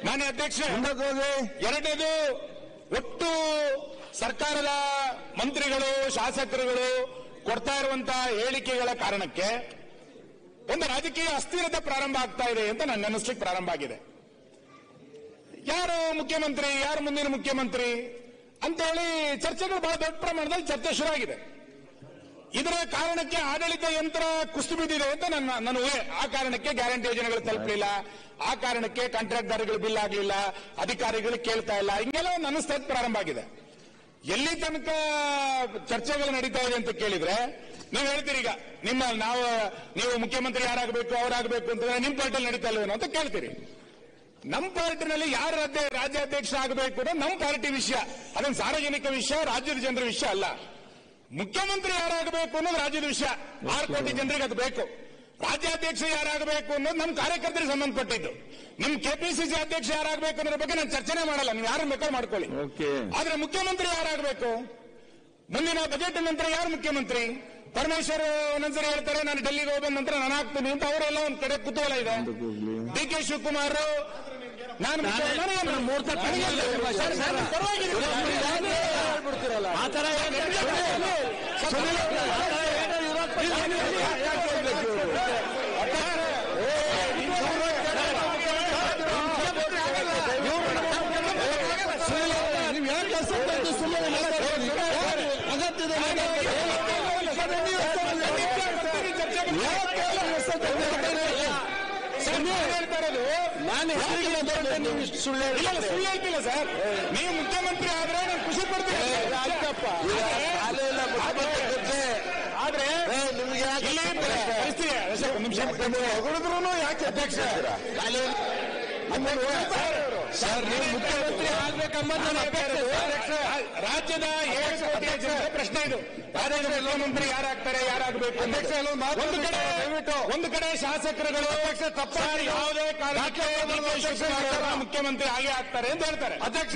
ಮಾನ್ಯ ಅಧ್ಯಕ್ಷ, ಎರಡನೇದು, ಒಟ್ಟು ಸರ್ಕಾರದ ಮಂತ್ರಿಗಳು ಶಾಸಕರುಗಳು ಕೊಡ್ತಾ ಇರುವಂತಹ ಹೇಳಿಕೆಗಳ ಕಾರಣಕ್ಕೆ ಒಂದು ರಾಜಕೀಯ ಅಸ್ಥಿರತೆ ಪ್ರಾರಂಭ ಆಗ್ತಾ ಇದೆ ಅಂತ ನನಗೆ ಅನ್ನಿಸ್ಲಿಕ್ಕೆ ಪ್ರಾರಂಭ ಆಗಿದೆ. ಯಾರು ಮುಖ್ಯಮಂತ್ರಿ, ಯಾರು ಮುಂದಿನ ಮುಖ್ಯಮಂತ್ರಿ ಅಂತೇಳಿ ಚರ್ಚೆಗಳು ಬಹಳ ದೊಡ್ಡ ಪ್ರಮಾಣದಲ್ಲಿ ಚರ್ಚೆ ಶುರುವಾಗಿದೆ. ಇದರ ಕಾರಣಕ್ಕೆ ಆಡಳಿತ ಯಂತ್ರ ಕುಸಿದು ಬಿದ್ದಿದೆ ಅಂತ ನನ್ನ ಊಹೆ. ಆ ಕಾರಣಕ್ಕೆ ಗ್ಯಾರಂಟಿ ಯೋಜನೆಗಳು ತಲುಪಲಿಲ್ಲ, ಆ ಕಾರಣಕ್ಕೆ ಕಾಂಟ್ರಾಕ್ಟ್ದಾರಗಳು ಬಿಲ್ ಆಗಲಿಲ್ಲ, ಅಧಿಕಾರಿಗಳು ಕೇಳ್ತಾ ಇಲ್ಲ, ಹಿಂಗೆಲ್ಲ ಒಂದು ಅನಿಸ್ತದ ಪ್ರಾರಂಭ ಆಗಿದೆ. ಎಲ್ಲಿ ತನಕ ಚರ್ಚೆಗಳು ನಡೀತಾ ಇದೆ ಅಂತ ಕೇಳಿದ್ರೆ ನೀವು ಹೇಳ್ತೀರಿ, ಈಗ ನೀವು ಮುಖ್ಯಮಂತ್ರಿ ಯಾರಾಗಬೇಕು ಅವರಾಗಬೇಕು ಅಂತಂದ್ರೆ ನಿಮ್ಮ ಪಾರ್ಟಿಯಲ್ಲಿ ನಡೀತಾ ಇಲ್ವೇನೋ ಅಂತ ಕೇಳ್ತೀರಿ. ನಮ್ಮ ಪಾರ್ಟಿನಲ್ಲಿ ಯಾರು ರಾಜ್ಯಾಧ್ಯಕ್ಷ ಆಗಬೇಕು ಅನ್ನೋದು ನಮ್ಮ ಪಾರ್ಟಿ ವಿಷಯ, ಅದೊಂದು ಸಾರ್ವಜನಿಕ ವಿಷಯ, ರಾಜ್ಯದ ಜನರ ವಿಷಯ ಅಲ್ಲ. ಮುಖ್ಯಮಂತ್ರಿ ಯಾರಾಗಬೇಕು ಅನ್ನೋದು ರಾಜ್ಯದ ವಿಷಯ, 6 ಕೋಟಿ ಜನರಿಗೆ ಅದು ಬೇಕು. ರಾಜ್ಯಾಧ್ಯಕ್ಷ ಯಾರಾಗಬೇಕು ಅನ್ನೋದು ನಮ್ಮ ಕಾರ್ಯಕರ್ತರಿಗೆ ಸಂಬಂಧಪಟ್ಟಿದ್ದು. ನಿಮ್ ಕೆಪಿಸಿಸಿ ಅಧ್ಯಕ್ಷ ಯಾರಾಗಬೇಕು ಅನ್ನೋದ್ರ ಬಗ್ಗೆ ನಾನು ಚರ್ಚೆನೆ ಮಾಡಲ್ಲ, ನೀವು ಯಾರು ಬೇಕಾದ್ರೂ ಮಾಡ್ಕೊಳ್ಳಿ. ಆದ್ರೆ ಮುಖ್ಯಮಂತ್ರಿ ಯಾರಾಗಬೇಕು, ಮುಂದಿನ ಬಜೆಟ್ ನಂತರ ಯಾರು ಮುಖ್ಯಮಂತ್ರಿ? ಪರಮೇಶ್ವರ್ ಒಂದೊಂದ್ಸರಿ ಹೇಳ್ತಾರೆ ನಾನು ಡೆಲ್ಲಿಗೆ ಹೋದ ನಂತರ ನಾನು ಆಗ್ತೀನಿ ಅಂತ, ಅವರೆಲ್ಲ ಒಂದ್ ಕಡೆ ಕುತೂಹಲ ಇದೆ. ಡಿ ಕೆ ಶಿವಕುಮಾರ್ ನಾನು ಸುಳ್ಳು ಹೇಳ್ತಿಲ್ಲ ಸರ್. ನೀವು ಮುಖ್ಯಮಂತ್ರಿ ಆದ್ರೆ ನಾನು ಖುಷಿ ಪಡ್ತೀನಿ. ಆದ್ರೆ ಹೊಗಳಿದ್ರು ಯಾಕೆ ಅಧ್ಯಕ್ಷ ಸರ್, ನೀವು ಮುಖ್ಯಮಂತ್ರಿ ಆಗ್ಬೇಕಂಬ ರಾಜ್ಯದ 7 ಕೋಟಿ ಜನರ ಪ್ರಶ್ನೆ ಇದು. ರಾಜ್ಯದ ಮುಖ್ಯಮಂತ್ರಿ ಯಾರಾಗ್ತಾರೆ, ಯಾರಾಗಬೇಕು? ಒಂದು ಕಡೆ ಶಾಸಕರುಗಳು ಯಾವುದೇ ಕಾರಣಕ್ಕೆ ಮುಖ್ಯಮಂತ್ರಿ ಆಗೇ ಆಗ್ತಾರೆ ಅಂತ ಹೇಳ್ತಾರೆ. ಅಧ್ಯಕ್ಷ